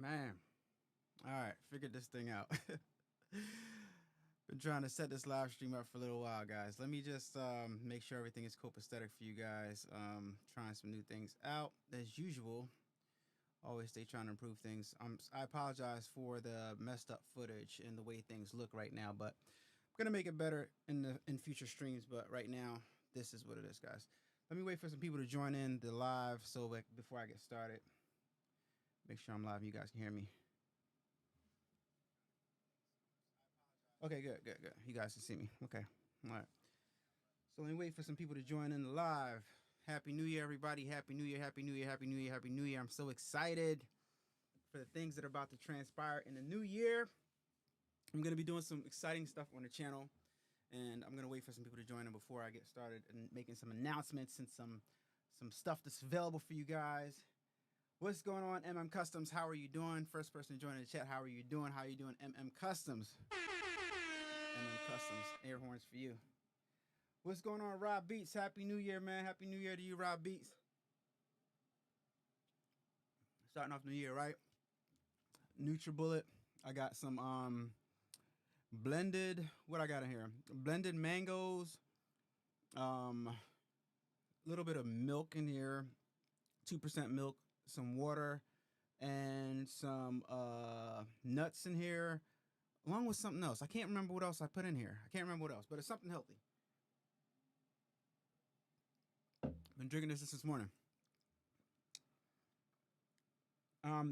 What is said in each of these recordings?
Man, all right, figured this thing out. Been trying to set this live stream up for a little while, guys. Let me just make sure everything is copacetic for you guys. Trying some new things out as usual. Always stay trying to improve things. I apologize for the messed up footage and the way things look right now, but I'm gonna make it better in future streams. But right now, this is what it is, guys. Let me wait for some people to join in the live so like, before I get started, make sure I'm live and you guys can hear me. Okay, good. You guys can see me. Okay, all right. So let me wait for some people to join in the live. Happy New Year, everybody. Happy New Year, Happy New Year, Happy New Year, Happy New Year. I'm so excited for the things that are about to transpire in the new year. I'm going to be doing some exciting stuff on the channel, and I'm going to wait for some people to join in before I get started and making some announcements and some stuff that's available for you guys. What's going on, Customs? How are you doing? First person to join in the chat, how are you doing? How are you doing, Customs? Customs, air horns for you. What's going on, Rob Beats? Happy New Year, man. Happy New Year to you, Rob Beats. Starting off New Year, right? NutriBullet. I got some blended, what I got in here? Blended mangoes, little bit of milk in here, 2% milk, some water, and some nuts in here, along with something else. I can't remember what else I put in here. I can't remember what else, but it's something healthy. Been drinking this morning.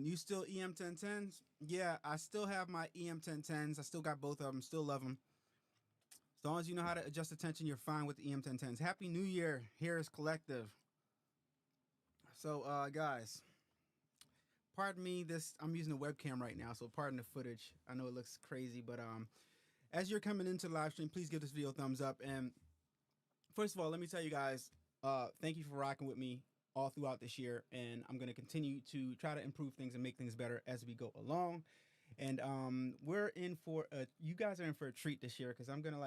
You still EM 1010s? Yeah, I still have my EM 1010s. I still got both of them. Still love them. As long as you know how to adjust the tension, you're fine with the EM 1010s. Happy New Year. Here is Collective. So, guys, pardon me. I'm using a webcam right now, so pardon the footage. I know it looks crazy, but as you're coming into the live stream, please give this video a thumbs up. And first of all, let me tell you guys, thank you for rocking with me all throughout this year, and I'm going to continue to try to improve things and make things better as we go along. And we're in for you guys are in for a treat this year, because I'm gonna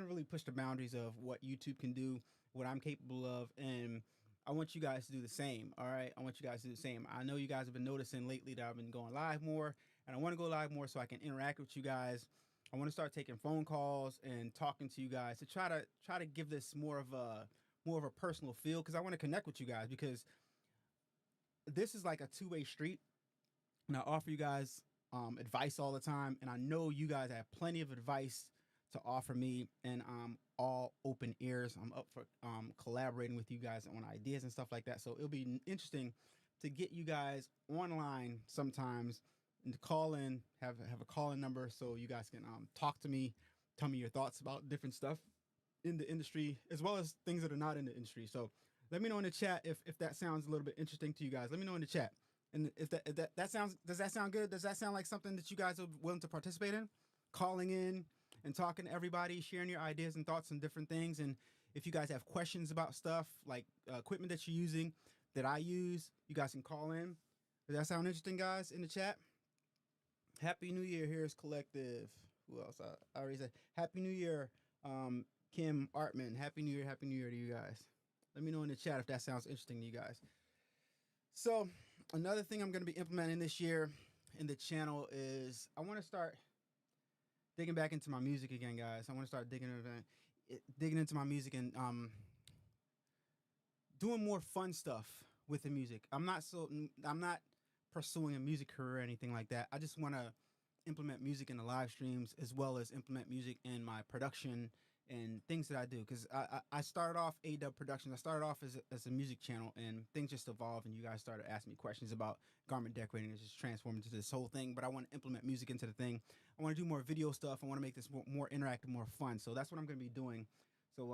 really push the boundaries of what YouTube can do, what I'm capable of, and I want you guys to do the same. All right, I want you guys to do the same. I know you guys have been noticing lately that I've been going live more, and I want to go live more so I can interact with you guys. I want to start taking phone calls and talking to you guys to try to give this more of a personal feel, because I want to connect with you guys, because this is like a two-way street, and I offer you guys advice all the time, and I know you guys have plenty of advice to offer me, and I'm all open ears. I'm up for collaborating with you guys on ideas and stuff like that. So it'll be interesting to get you guys online sometimes and to call in, have a call-in number so you guys can talk to me, tell me your thoughts about different stuff in the industry, as well as things that are not in the industry. So let me know in the chat if that sounds a little bit interesting to you guys. Let me know in the chat. And if that sounds, does that sound good? Does that sound like something that you guys are willing to participate in? Calling in and talking to everybody, sharing your ideas and thoughts on different things. And if you guys have questions about stuff like equipment that you're using that I use, you guys can call in. Does that sound interesting, guys, in the chat? Happy New Year. Here's Collective. Who else? I already said Happy New Year, Kim Artman. Happy New Year to you guys. Let me know in the chat if that sounds interesting to you guys. So another thing I'm going to be implementing this year in the channel is I want to start digging back into my music again, guys. I want to start digging into my music and doing more fun stuff with the music. I'm not pursuing a music career or anything like that. I just want to implement music in the live streams, as well as implement music in my production and things that I do, because I started off A-Dubb Productions. I started off as a music channel, and things just evolved, and you guys started asking me questions about garment decorating. It's just transformed into this whole thing, but I want to implement music into the thing. I want to do more video stuff. I want to make this more interactive, more fun. So that's what I'm going to be doing. So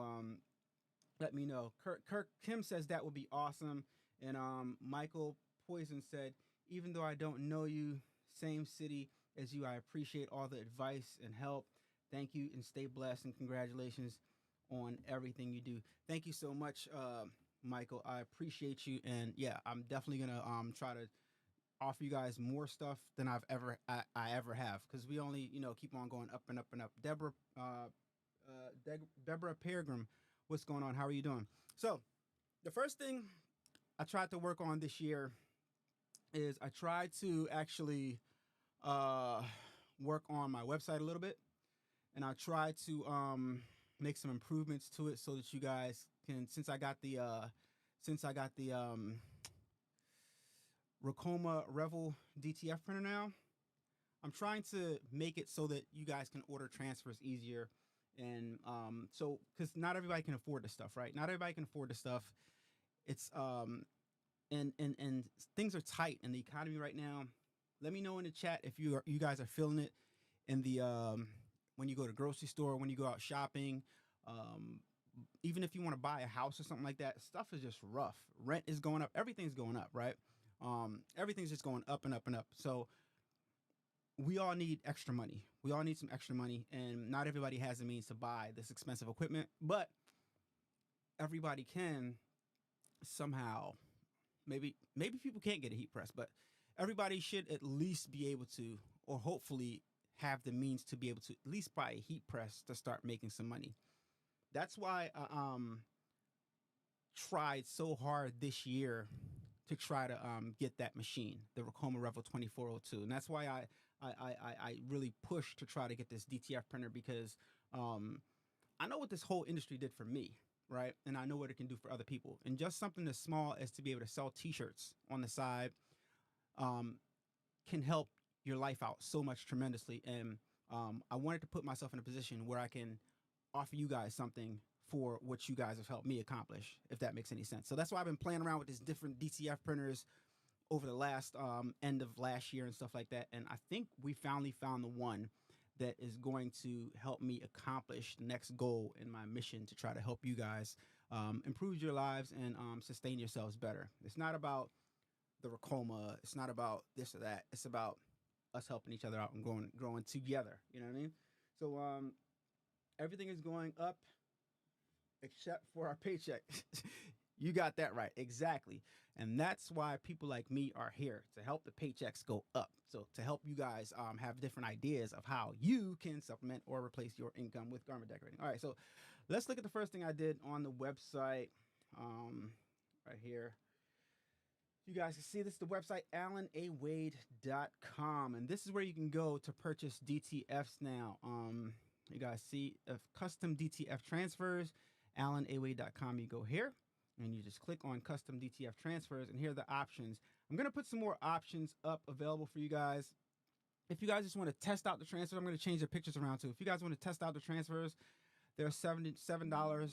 let me know. Kirk Kim says that would be awesome. And Michael Poison said, even though I don't know you, same city as you, I appreciate all the advice and help. Thank you, and stay blessed, and congratulations on everything you do. Thank you so much, Michael. I appreciate you, and yeah, I'm definitely gonna try to offer you guys more stuff than I ever have, because we only keep on going up and up and up. Deborah Peregrine, what's going on? How are you doing? So the first thing I tried to work on this year is I try to actually uh, work on my website a little bit, and I try to make some improvements to it so that you guys can. Since I got the Ricoma Revel DTF printer now, I'm trying to make it so that you guys can order transfers easier. And so, because not everybody can afford this stuff, right? Not everybody can afford this stuff. It's and things are tight in the economy right now. Let me know in the chat if you guys are feeling it in the when you go to grocery store, when you go out shopping, um, even if you want to buy a house or something like that. Stuff is just rough. Rent is going up. Everything's going up, right? Everything's just going up and up and up. So we all need extra money. We all need some extra money, and not everybody has the means to buy this expensive equipment, but everybody can somehow. Maybe people can't get a heat press, but everybody should at least be able to, or hopefully have the means to be able to at least buy a heat press to start making some money. That's why I tried so hard this year to try to get that machine, the Ricoma Revel 2402, and that's why I really pushed to try to get this DTF printer because um, I know what this whole industry did for me, right? And I know what it can do for other people. And just something as small as to be able to sell T-shirts on the side um, can help your life out so much tremendously. And I wanted to put myself in a position where I can offer you guys something for what you guys have helped me accomplish, if that makes any sense. So that's why I've been playing around with these different DTF printers over the last end of last year and stuff like that. And I think we finally found the one that is going to help me accomplish the next goal in my mission to try to help you guys improve your lives and sustain yourselves better. It's not about the Ricoma. It's not about this or that. It's about us helping each other out and growing together. You know what I mean? So everything is going up except for our paycheck. You got that right. Exactly. And that's why people like me are here to help the paychecks go up. So to help you guys have different ideas of how you can supplement or replace your income with garment decorating. All right. So let's look at the first thing I did on the website right here. You guys can see this is the website, allanawade.com. And this is where you can go to purchase DTFs now. You guys see if custom DTF transfers, allanawade.com. You go here and you just click on custom DTF transfers, and here are the options. I'm going to put some more options up available for you guys. If you guys just want to test out the transfers, I'm going to change the pictures around too. If you guys want to test out the transfers, they're $7.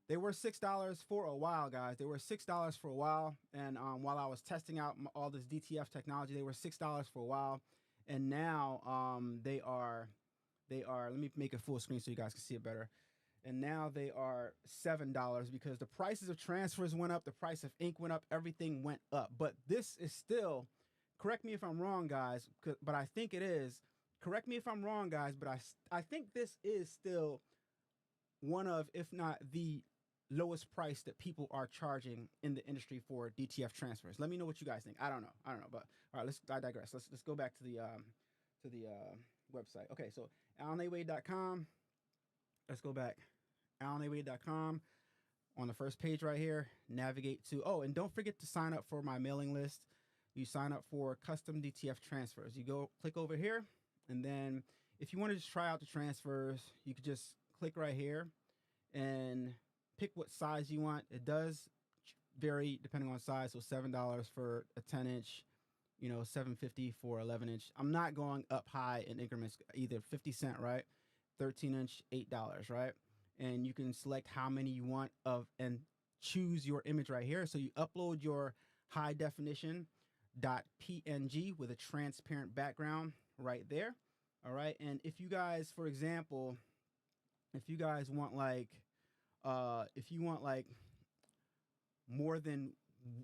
They were $6 for a while, guys. They were $6 for a while, and while I was testing out all this DTF technology, they were $6 for a while, and now they are. Let me make it full screen so you guys can see it better. And now they are $7 because the prices of transfers went up, the price of ink went up, everything went up. But this is still, correct me if I'm wrong, guys, but I think it is. Correct me if I'm wrong, guys, but I think this is still one of, if not the lowest price that people are charging in the industry for DTF transfers. Let me know what you guys think. I don't know, but all right, I digress. Let's go back to the website. Okay, so allanawade.com. Let's go back. allanawade.com. On the first page right here, navigate to, and don't forget to sign up for my mailing list. You sign up for custom DTF transfers. You go click over here, and then if you want to just try out the transfers, you could just click right here and pick what size you want. It does vary depending on size. So $7 for a 10-inch, $7.50 for 11-inch. I'm not going up high in increments, either 50 cents, right? 13-inch, $8, right? And you can select how many you want and choose your image right here. So you upload your high definition .png with a transparent background right there. All right. And if you guys, for example, if you guys want like more than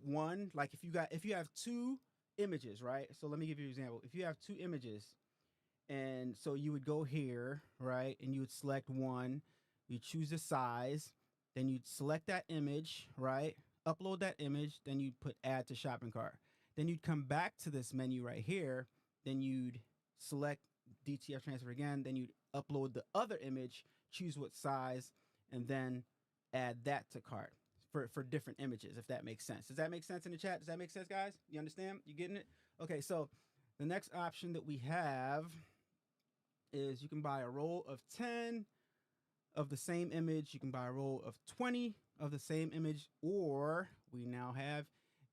one, like if you have two images, right? So let me give you an example. If you have two images, and so you would go here, right? And you would select one, you choose the size, then you'd select that image, right? Upload that image, then you'd put add to shopping cart. Then you'd come back to this menu right here, then you'd select DTF transfer again, then you'd upload the other image, choose what size, and then add that to cart. for different images, if that makes sense. Does that make sense in the chat? Does that make sense, guys? You understand? You getting it? Okay, so the next option that we have is you can buy a roll of 10 of the same image. You can buy a roll of 20 of the same image, or we now have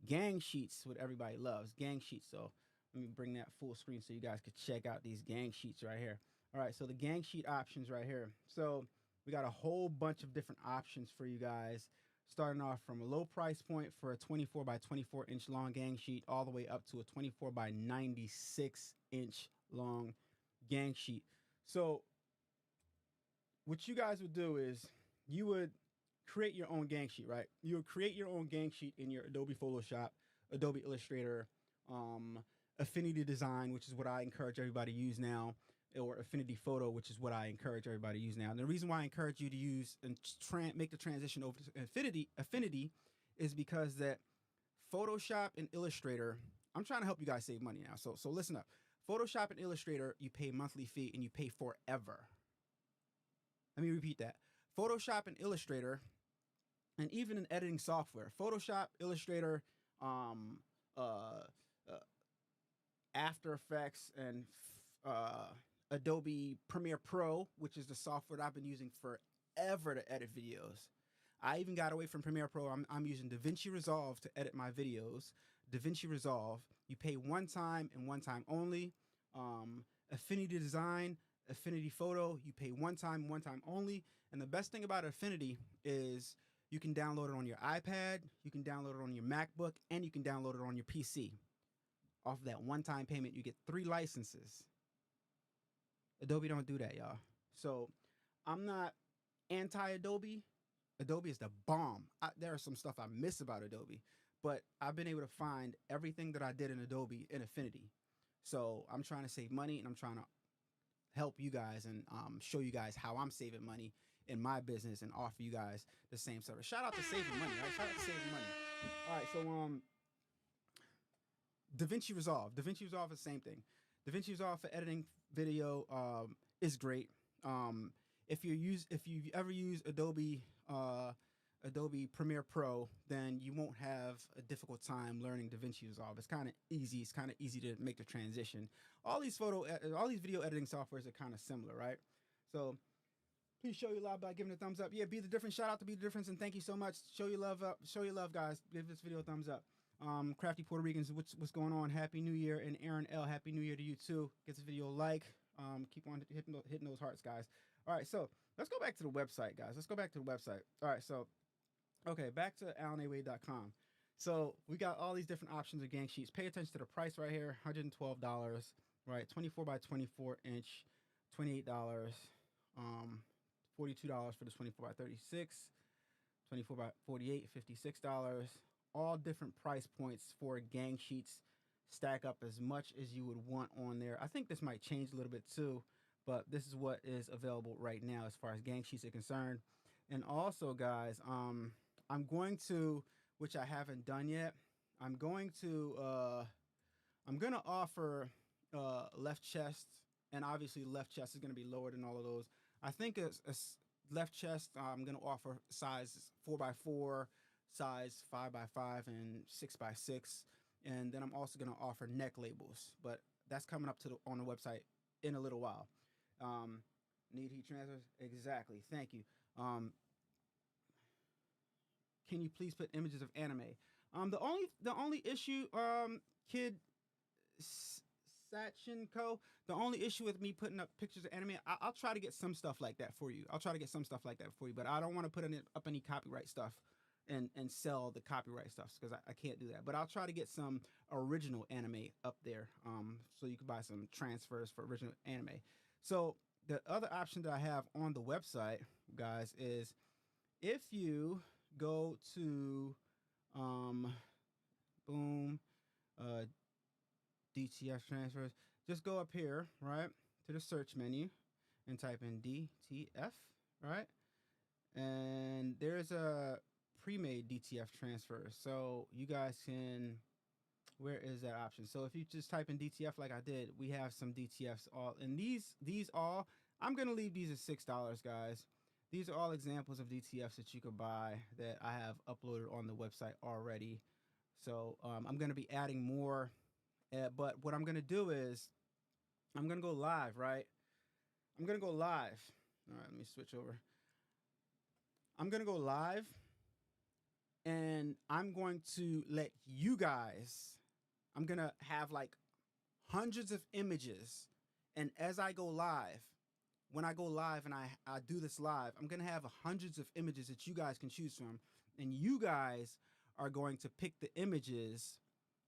gang sheets, what everybody loves, gang sheets. So let me bring that full screen so you guys could check out these gang sheets right here. All right, so the gang sheet options right here. So we got a whole bunch of different options for you guys, starting off from a low price point for a 24 by 24 inch long gang sheet, all the way up to a 24 by 96 inch long gang sheet. So what you guys would do is you would create your own gang sheet, right? You would create your own gang sheet in your Adobe Photoshop, Adobe Illustrator, Affinity Design, which is what I encourage everybody to use now, or Affinity Photo, which is what I encourage everybody to use now. And the reason why I encourage you to use and make the transition over to Affinity is because that Photoshop and Illustrator, I'm trying to help you guys save money now. So listen up. Photoshop and Illustrator, you pay monthly fee and you pay forever. Let me repeat that. Photoshop and Illustrator, and even in editing software, Photoshop, Illustrator, After Effects, and Adobe Premiere Pro, which is the software that I've been using forever to edit videos. I even got away from Premiere Pro. I'm using DaVinci Resolve to edit my videos. DaVinci Resolve, you pay one time and one time only. Affinity Design, Affinity Photo, you pay one time only. And the best thing about Affinity is you can download it on your iPad, you can download it on your MacBook, and you can download it on your PC. Off of that one-time payment, you get 3 licenses. Adobe don't do that, y'all. So I'm not anti-Adobe. Adobe is the bomb. There are some stuff I miss about Adobe, but I've been able to find everything that I did in Adobe in Affinity. So I'm trying to save money, and I'm trying to help you guys and show you guys how I'm saving money in my business and offer you guys the same service. Shout out to saving money, right? Shout out to saving money. All right, so DaVinci Resolve. DaVinci Resolve is the same thing. DaVinci Resolve for editing video is great. If you've ever used Adobe Premiere Pro, then you won't have a difficult time learning DaVinci Resolve. It's kind of easy. It's kind of easy to make the transition. All these video editing softwares are kind of similar, right? So please show your love by giving a thumbs up. Yeah, Be the Difference. Shout out to Be the Difference, and thank you so much. Show your love up. Show your love, guys. Give this video a thumbs up. Crafty Puerto Ricans, what's going on? Happy New Year. And Aaron L, Happy New Year to you too. Get this video a like. Keep on hitting those hearts, guys. All right, so let's go back to the website, guys. Let's go back to the website. All right, so okay, back to AllanAwade.com. So we got all these different options of gang sheets. Pay attention to the price right here, $112, right? 24 by 24 inch, $28. $42 for the 24 by 36, 24 by 48, $56. All different price points for gang sheets. Stack up as much as you would want on there. I think this might change a little bit too, but this is what is available right now as far as gang sheets are concerned. And also, guys, I'm going to, which I haven't done yet, I'm going to offer left chest, and obviously left chest is going to be lower than all of those. I think a left chest, I'm going to offer size 4x4, size 5x5, and 6x6. And then I'm also going to offer neck labels, but that's coming up on the website in a little while. Need heat transfers? Exactly. Thank you. Can you please put images of anime? The only issue, Kid Sachinko, the only issue with me putting up pictures of anime, I'll try to get some stuff like that for you. But I don't want to put up any copyright stuff and sell the copyright stuff because I can't do that. But I'll try to get some original anime up there, so you can buy some transfers for original anime. So the other option that I have on the website, guys, is if you go to DTF transfers, just go up here, right, to the search menu and type in DTF, right? And there's a pre-made DTF transfer. So you guys can, where is that option? So if you just type in DTF like I did, we have some DTFs all, and these all, I'm going to leave these at $6, guys. These are all examples of DTFs that you could buy that I have uploaded on the website already. So I'm going to be adding more. But what I'm going to do is I'm going to go live, right? I'm going to go live. All right, let me switch over. I'm going to go live and I'm going to let you guys, I'm going to have like hundreds of images. And as I go live, when I go live and I do this live, I'm going to have hundreds of images that you guys can choose from. And you guys are going to pick the images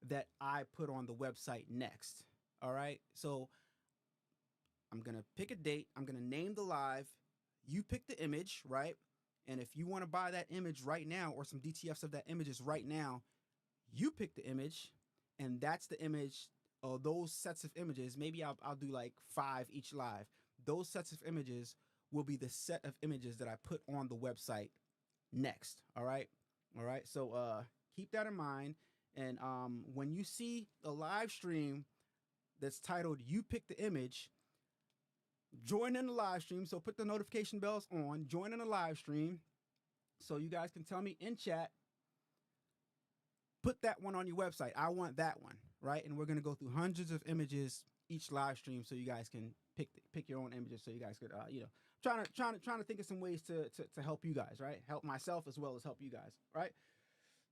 that I put on the website next. All right. So I'm going to pick a date. I'm going to name the live. You pick the image, right? And if you want to buy that image right now or some DTFs of that images right now, you pick the image and that's the image or those sets of images. Maybe I'll do like 5 each live. Those sets of images will be the set of images that I put on the website next. All right. All right. So keep that in mind. And when you see a live stream that's titled You Pick the Image, join in the live stream. So put the notification bells on, join in the live stream so you guys can tell me in chat, put that one on your website. I want that one, right? And we're going to go through hundreds of images each live stream so you guys can pick your own images so you guys could, trying to think of some ways to help you guys, right? Help myself as well as help you guys, right?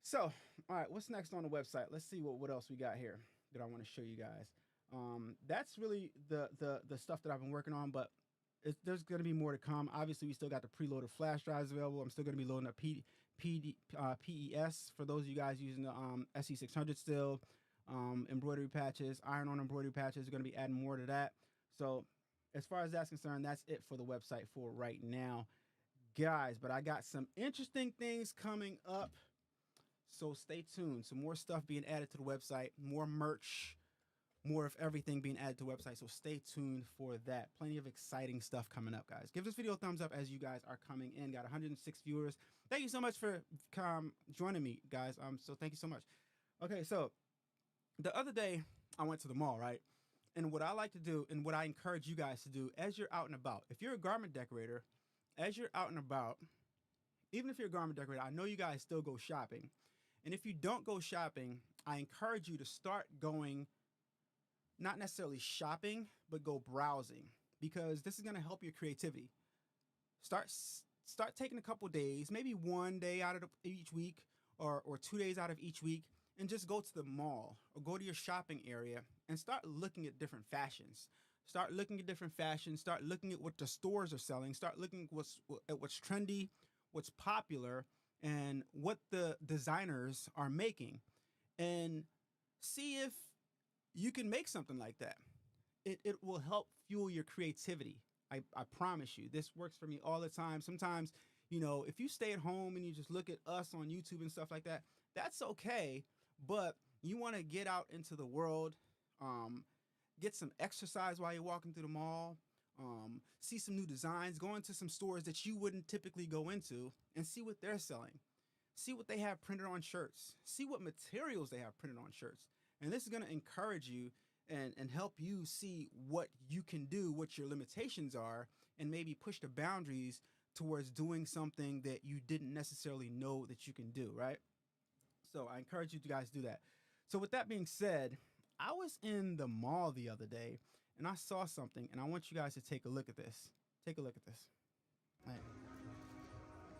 So, all right, what's next on the website? Let's see what else we got here that I want to show you guys. That's really the stuff that I've been working on, but there's going to be more to come. Obviously, we still got the preloaded flash drives available. I'm still going to be loading up PES for those of you guys using the SE600 still. Embroidery patches, iron-on embroidery patches. We're going to be adding more to that. So as far as that's concerned, that's it for the website for right now, guys. But I got some interesting things coming up, so stay tuned. Some more stuff being added to the website, more merch, more of everything being added to the website. So stay tuned for that. Plenty of exciting stuff coming up, guys. Give this video a thumbs up as you guys are coming in. Got 106 viewers. Thank you so much for joining me, guys. So thank you so much. Okay, so the other day I went to the mall, right? And what I like to do and what I encourage you guys to do as you're out and about, if you're a garment decorator, as you're out and about, even if you're a garment decorator, I know you guys still go shopping. And if you don't go shopping, I encourage you to start going, not necessarily shopping, but go browsing, because this is going to help your creativity. Start taking a couple days, maybe 1 day out of each week or 2 days out of each week, and just go to the mall or go to your shopping area and start looking at different fashions. Start looking at different fashions. Start looking at what the stores are selling. Start looking at what's trendy, what's popular, and what the designers are making, and see if you can make something like that. It will help fuel your creativity. I promise you. This works for me all the time. Sometimes, if you stay at home and you just look at us on YouTube and stuff like that, that's okay. But you want to get out into the world, get some exercise while you're walking through the mall, see some new designs, go into some stores that you wouldn't typically go into and see what they're selling. See what they have printed on shirts. See what materials they have printed on shirts. And this is going to encourage you and help you see what you can do, what your limitations are, and maybe push the boundaries towards doing something that you didn't necessarily know that you can do, right? So I encourage you guys to do that. So with that being said, I was in the mall the other day and I saw something, and I want you guys to take a look at this. Take a look at this.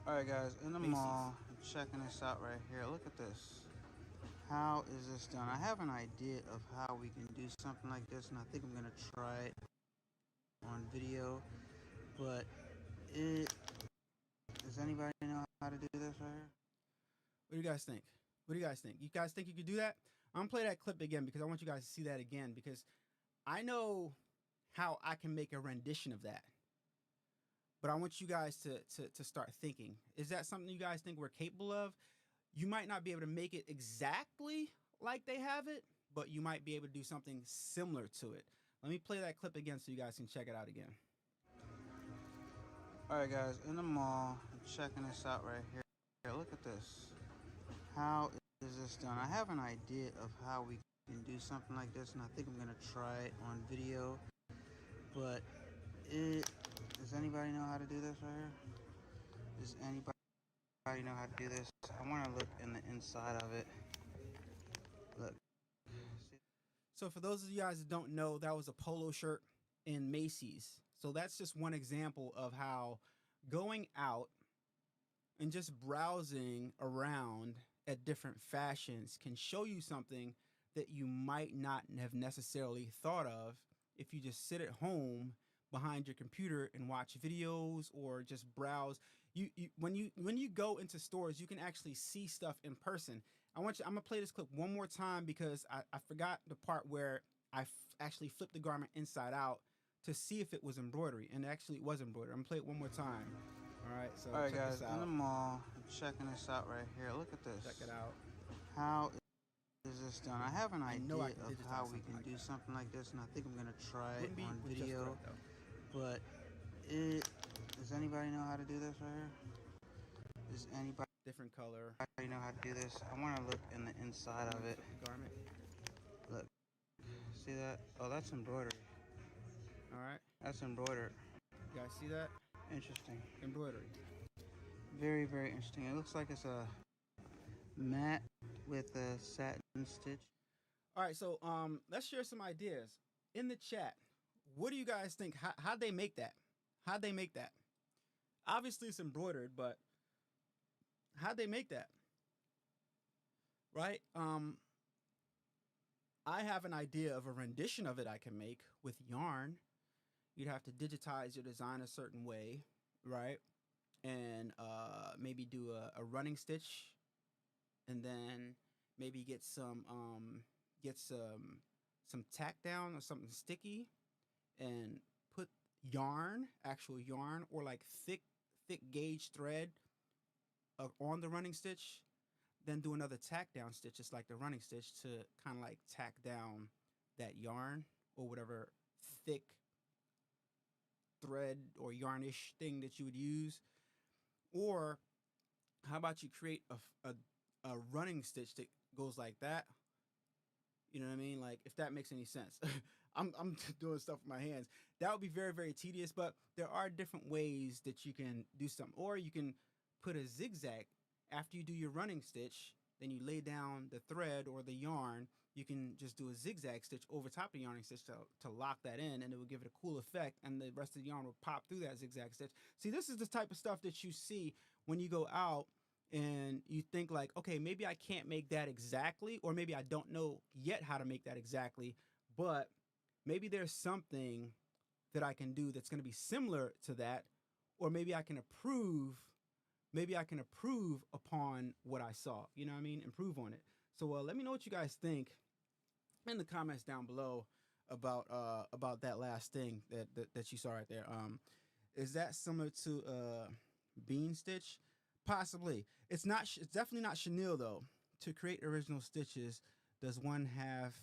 All right, guys, in the mall, I'm checking this out right here. Look at this. How is this done? I have an idea of how we can do something like this, and I think I'm gonna try it on video. But does anybody know how to do this right here? What do you guys think? What do you guys think? You guys think you could do that? I'm gonna play that clip again because I want you guys to see that again, because I know how I can make a rendition of that. But I want you guys to start thinking. Is that something you guys think we're capable of? You might not be able to make it exactly like they have it, but you might be able to do something similar to it. Let me play that clip again so you guys can check it out again. All right, guys, in the mall, I'm checking this out right here. Look at this. How is this done? I have an idea of how we can do something like this, and I think I'm gonna try it on video. But does anybody know how to do this right here? Does anybody know how to do this? I want to look in the inside of it. Look. See? So for those of you guys that don't know, that was a polo shirt in Macy's. So that's just one example of how going out and just browsing around at different fashions can show you something that you might not have necessarily thought of if you just sit at home behind your computer and watch videos or just browse. When you go into stores, you can actually see stuff in person. I'm gonna play this clip one more time because I forgot the part where actually flipped the garment inside out to see if it was embroidery, and actually it was embroidery. I'm gonna play it one more time. All right, so Alright, check guys, this in the out. mall, I'm checking this out right here. Look at Check this. it out. How is this done? I have an I know I idea can of how digitize we something can like do that. something like this, and I think I'm going to try it Wouldn't be on with just thread video. though. But it. Does anybody know how to do this right here? Does anybody Different color. know how to do this? I want to look in the inside I'm of gonna it. flip the garment. Look. See that? Oh, that's embroidery. All right, That's embroidered. you guys see that? Interesting. Embroidery. Very, very interesting. It looks like it's a mat with a satin stitch. All right, so let's share some ideas in the chat. What do you guys think? How'd they make that? How'd they make that? Obviously, it's embroidered, but how'd they make that? Right? I have an idea of a rendition of it I can make with yarn. You'd have to digitize your design a certain way, right? And maybe do a running stitch, and then maybe get some tack down or something sticky, and put yarn, actual yarn, or like thick gauge thread on the running stitch. Then do another tack down stitch, just like the running stitch, to kind of like tack down that yarn or whatever thick thread or yarnish thing that you would use. Or how about you create a running stitch that goes like that? You know what I mean? Like, if that makes any sense. I'm doing stuff with my hands. That would be very, very tedious, but there are different ways that you can do something. Or you can put a zigzag after you do your running stitch, then you lay down the thread or the yarn. You can just do a zigzag stitch over top of the yarning stitch to lock that in, and it will give it a cool effect, and the rest of the yarn will pop through that zigzag stitch. See, this is the type of stuff that you see when you go out and you think like, okay, maybe I can't make that exactly, or maybe I don't know yet how to make that exactly, but maybe there's something that I can do that's going to be similar to that, or maybe I can improve upon what I saw. You know what I mean? Improve on it. So let me know what you guys think in the comments down below about that last thing that you saw right there. Is that similar to bean stitch? Possibly. It's not. It's definitely not chenille though. To create original stitches, does one have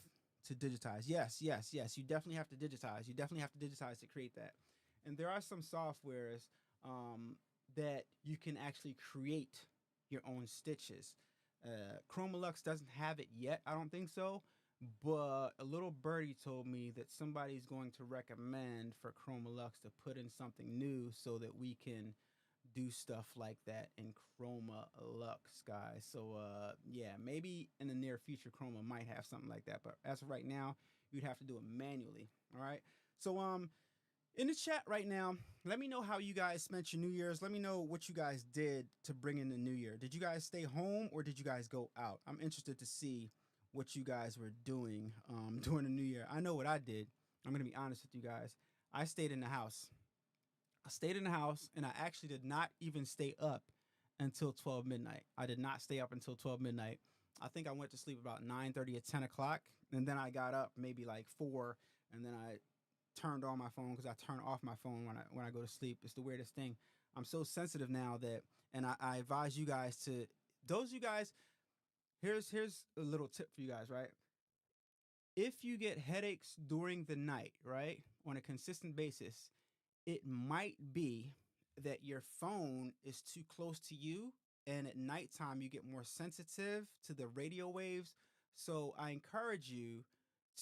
to digitize? Yes, yes, yes. You definitely have to digitize. You definitely have to digitize to create that. And there are some softwares that you can actually create your own stitches. Chroma doesn't have it yet. I don't think so. But a little birdie told me that somebody's going to recommend for Chroma to put in something new so that we can do stuff like that in Chroma guys. So yeah, maybe in the near future Chroma might have something like that. But as of right now, you'd have to do it manually. All right. So in the chat right now, let me know how you guys spent your New Year's. Let me know what you guys did to bring in the New Year. Did you guys stay home or did you guys go out? I'm interested to see what you guys were doing during the New Year. I know what I did. I'm going to be honest with you guys. I stayed in the house. I stayed in the house and I actually did not even stay up until 12 midnight. I did not stay up until 12 midnight. I think I went to sleep about 9:30 or 10 o'clock. And then I got up maybe like 4. And then I turned on my phone because I turn off my phone when I go to sleep. It's the weirdest thing. I'm so sensitive now that, and I advise you guys to, those you guys, here's a little tip for you guys, right? If you get headaches during the night, right, on a consistent basis, it might be that your phone is too close to you, and at nighttime you get more sensitive to the radio waves. So I encourage you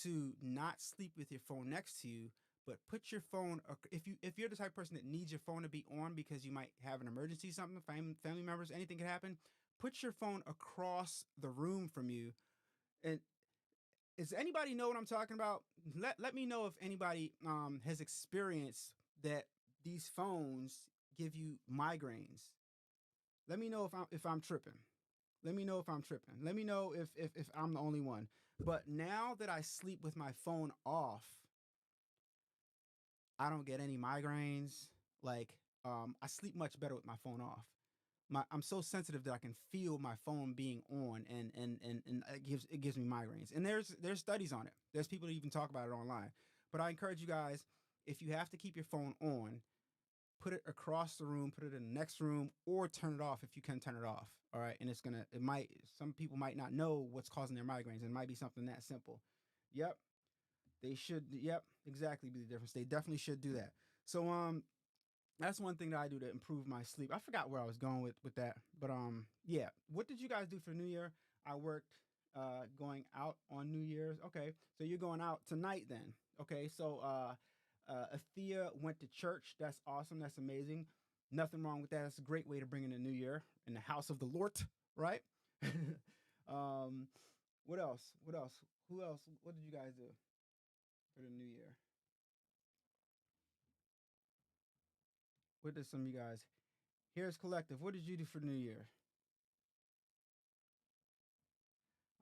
to not sleep with your phone next to you, but put your phone, if you're the type of person that needs your phone to be on because you might have an emergency, something, family members, anything could happen. Put your phone across the room from you. And does anybody know what I'm talking about? Let me know if anybody has experienced that these phones give you migraines. Let me know if I'm tripping. Let me know if I'm tripping. Let me know if I'm the only one. But now that I sleep with my phone off, I don't get any migraines. Like I sleep much better with my phone off. I'm so sensitive that I can feel my phone being on, and it gives me migraines. And there's studies on it. There's people that even talk about it online. But I encourage you guys, if you have to keep your phone on, put it across the room, put it in the next room, or turn it off if you can turn it off. All right, and some people might not know what's causing their migraines. It might be something that simple. Yep, they should. Yep, exactly be the difference. They definitely should do that. So that's one thing that I do to improve my sleep. I forgot where I was going with that, but yeah. What did you guys do for New Year? I worked going out on New Year's. Okay, so you're going out tonight then. Okay, so Athea went to church. That's awesome. That's amazing. Nothing wrong with that. That's a great way to bring in the new year in the house of the Lord, right? um, what else? What else? Who else? What did you guys do for the new year? What did some of you guys? Here's Collective. What did you do for New Year?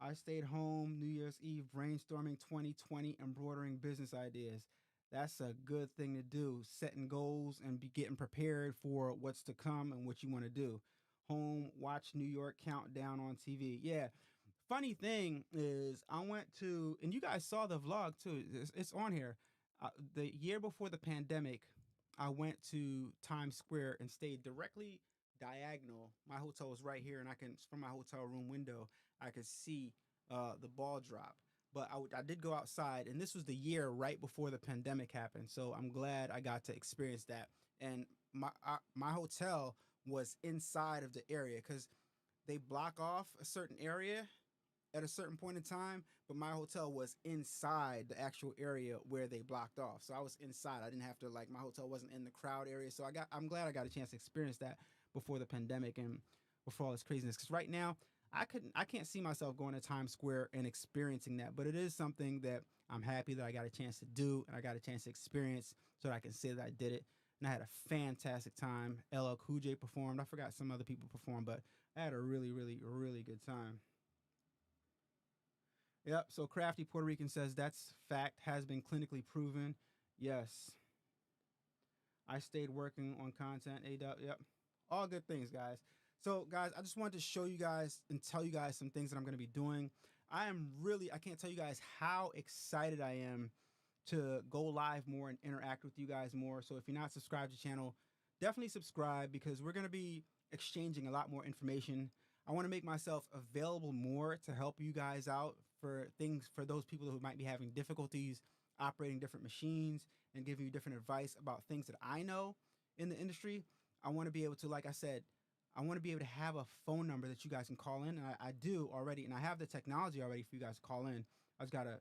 I stayed home New Year's Eve brainstorming 2020 embroidering business ideas. That's a good thing to do. Setting goals and be getting prepared for what's to come and what you want to do. Home, watch New York countdown on TV. Yeah. Funny thing is, I went to, and you guys saw the vlog too. It's on here. The year before the pandemic, I went to Times Square and stayed directly diagonal. My hotel was right here, and from my hotel room window, I could see the ball drop. But I did go outside, and this was the year right before the pandemic happened. So I'm glad I got to experience that. And my hotel was inside of the area because they block off a certain area at a certain point in time, but my hotel was inside the actual area where they blocked off. So I was inside. I didn't have to my hotel wasn't in the crowd area. So I'm glad I got a chance to experience that before the pandemic and before all this craziness. Because right now I can't see myself going to Times Square and experiencing that. But it is something that I'm happy that I got a chance to do and I got a chance to experience so that I can say that I did it. And I had a fantastic time. LL Cool J performed. I forgot some other people performed, but I had a really, really, really good time. Yep. So Crafty Puerto Rican says that's fact, has been clinically proven. Yes. I stayed working on content. A-Dubb. Yep. All good things, guys. So, guys, I just wanted to show you guys and tell you guys some things that I'm going to be doing. I can't tell you guys how excited I am to go live more and interact with you guys more. So if you're not subscribed to the channel, definitely subscribe because we're going to be exchanging a lot more information. I want to make myself available more to help you guys out for those people who might be having difficulties operating different machines and giving you different advice about things that I know in the industry. I want to be able to, like I said, I want to be able to have a phone number that you guys can call in. And I do already, and I have the technology already for you guys to call in. I just got to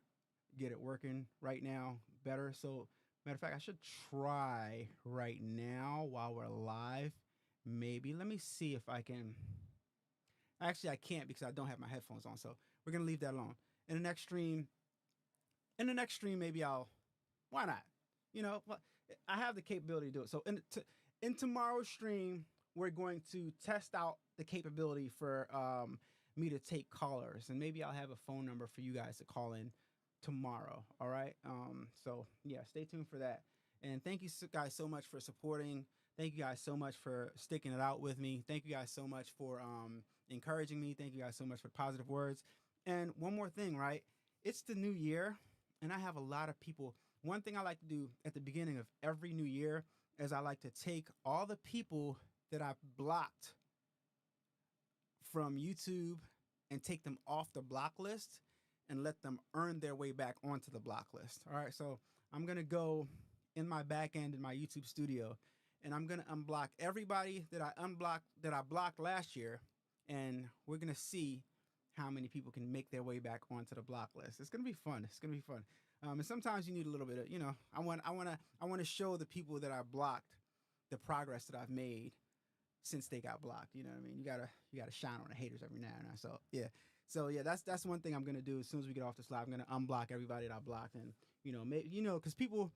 get it working right now better. So, matter of fact, I should try right now while we're live. Maybe. Let me see if I can. Actually, I can't because I don't have my headphones on. So, we're going to leave that alone. In the next stream, maybe why not? I have the capability to do it. So, in tomorrow's stream, we're going to test out the capability for me to take callers, and maybe I'll have a phone number for you guys to call in tomorrow. All right. So yeah, stay tuned for that. And thank you guys so much for supporting. Thank you guys so much for sticking it out with me. Thank you guys so much for encouraging me. Thank you guys so much for positive words. And one more thing, right? It's the new year, and I have a lot of people. One thing I like to do at the beginning of every new year is I like to take all the people that I've blocked from YouTube and take them off the block list and let them earn their way back onto the block list. All right, so I'm gonna go in my back end in my YouTube studio, and I'm gonna unblock everybody that I blocked last year, and we're gonna see how many people can make their way back onto the block list. It's gonna be fun. It's gonna be fun. And sometimes you need a little bit of, I want to show the people that I blocked the progress that I've made since they got blocked. You know what I mean? You gotta shine on the haters every now and then. So yeah, that's one thing I'm gonna do as soon as we get off this live. I'm gonna unblock everybody that I blocked, and because people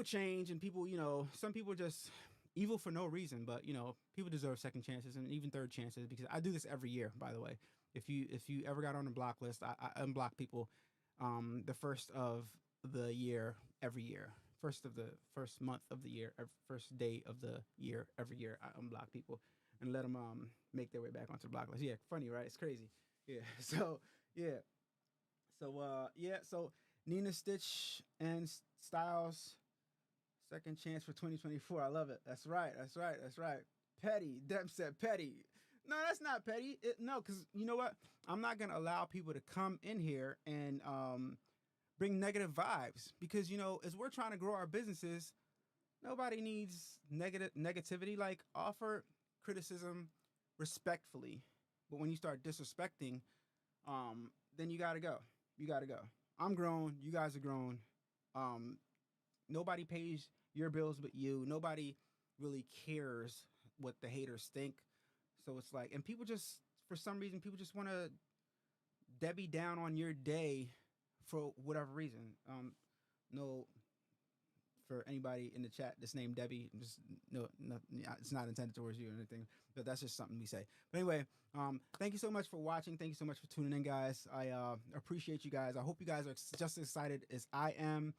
change, and people, some people just evil for no reason, but people deserve second chances and even third chances, because I do this every year, by the way. If you ever got on the block list, I unblock people the first of the year every year. First of the first month of the year, first day of the year every year, I unblock people and let them make their way back onto the block list. Yeah, funny, right? It's crazy. Yeah. So yeah. So Nina Stitch and Styles, second chance for 2024. I love it. That's right. That's right. That's right. Petty. Deb said petty. No, that's not petty. No, because you know what? I'm not gonna allow people to come in here and bring negative vibes, because as we're trying to grow our businesses, nobody needs negativity. Like, offer criticism respectfully, but when you start disrespecting, then you gotta go. You gotta go. I'm grown. You guys are grown. Um, Nobody pays your bills but you. Nobody really cares what the haters think. So it's like, and people just, for some reason, people just want to Debbie down on your day for whatever reason. No, for anybody in the chat that's named Debbie, just no, yeah, it's not intended towards you or anything, but that's just something we say. But anyway, thank you so much for watching. Thank you so much for tuning in, guys. I appreciate you guys. I hope you guys are just as excited as I am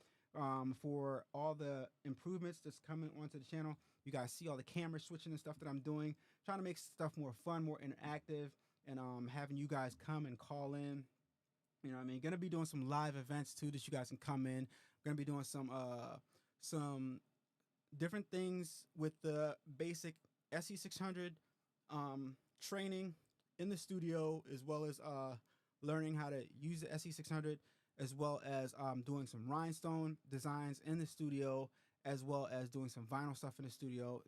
for all the improvements that's coming onto the channel. You guys see all the camera switching and stuff that I'm doing, trying to make stuff more fun, more interactive, and having you guys come and call in. You know what I mean? Gonna be doing some live events too that you guys can come in. Gonna be doing some different things with the basic SE600 training in the studio, as well as learning how to use the SE600, as well as doing some rhinestone designs in the studio, as well as doing some vinyl stuff in the studio.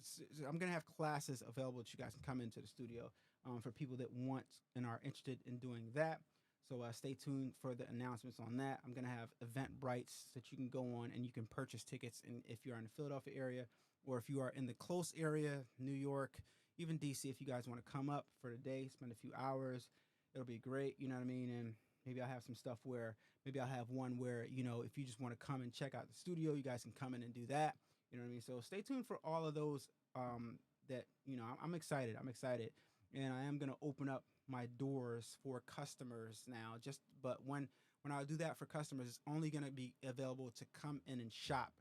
I'm gonna have classes available that you guys can come into the studio for people that want and are interested in doing that. So stay tuned for the announcements on that. I'm going to have Eventbrites that you can go on and you can purchase tickets. And if you're in the Philadelphia area, or if you are in the close area, New York, even DC, if you guys want to come up for the day, spend a few hours, it'll be great. You know what I mean? And maybe I'll have some stuff where, maybe I'll have one where, if you just want to come and check out the studio, you guys can come in and do that. You know what I mean? So stay tuned for all of those that, I'm excited. I'm excited. And I am going to open up my doors for customers now. But when I do that for customers, it's only going to be available to come in and shop,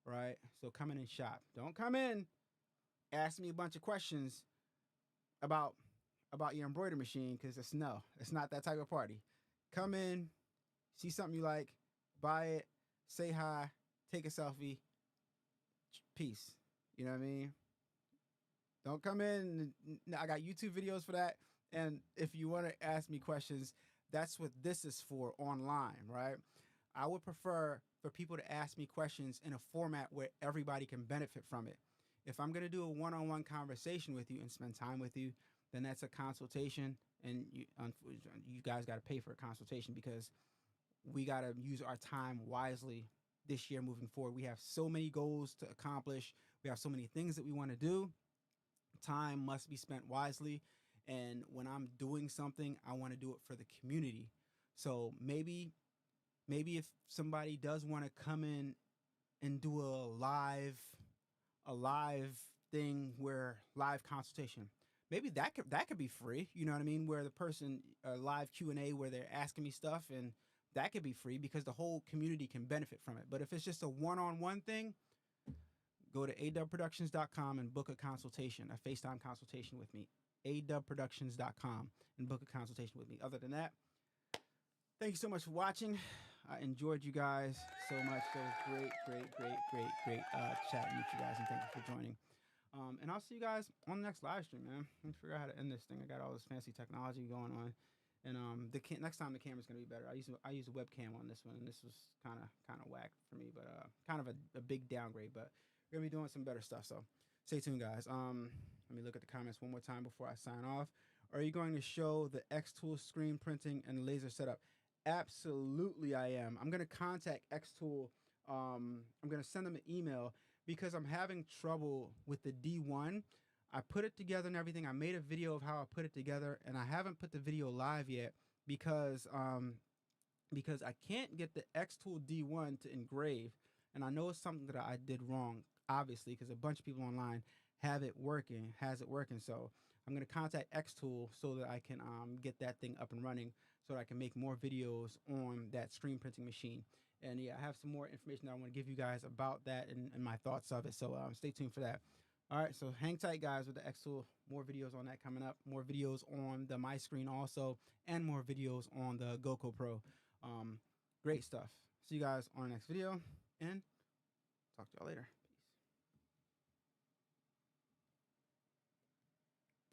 right? So come in and shop. Don't come in, ask me a bunch of questions about your embroidery machine, because it's not that type of party. Come in, see something you like, buy it, say hi, take a selfie, peace. You know what I mean? Don't come in. I got YouTube videos for that. And if you want to ask me questions, that's what this is for, online, right? I would prefer for people to ask me questions in a format where everybody can benefit from it. If I'm going to do a one-on-one conversation with you and spend time with you, then that's a consultation. And you guys got to pay for a consultation, because we got to use our time wisely this year moving forward. We have so many goals to accomplish. We have so many things that we want to do. Time must be spent wisely. And when I'm doing something, I want to do it for the community. So maybe if somebody does want to come in and do a live thing, where live consultation, maybe that could be free. You know what I mean? Where the person, live Q&A, where they're asking me stuff, and that could be free, because the whole community can benefit from it. But if it's just a one-on-one thing, go to adubbproductions.com and book a consultation, a FaceTime consultation with me. adubbproductions.com and book a consultation with me. Other than that, thank you so much for watching. I enjoyed you guys so much. That was great chatting with you guys, and thank you for joining. And I'll see you guys on the next live stream, man. Let me figure out how to end this thing. I got all this fancy technology going on, and next time the camera's gonna be better. I use a webcam on this one, and this was kind of whack for me, but kind of a big downgrade. But we're gonna be doing some better stuff. So stay tuned, guys. Let me look at the comments one more time before I sign off. Are you going to show the Xtool screen printing and laser setup? Absolutely, I am. I'm going to contact Xtool. I'm going to send them an email because I'm having trouble with the D1. I put it together and everything. I made a video of how I put it together, and I haven't put the video live yet because I can't get the Xtool D1 to engrave, and I know it's something that I did wrong, obviously, because a bunch of people online has it working. So I'm gonna contact Xtool so that I can get that thing up and running, so that I can make more videos on that screen printing machine. And yeah, I have some more information that I want to give you guys about that and my thoughts of it. So stay tuned for that. All right, so hang tight, guys, with the Xtool. More videos on that coming up. More videos on the My Screen also, and more videos on the GoCo Pro. Great stuff. See you guys on the next video, and talk to y'all later.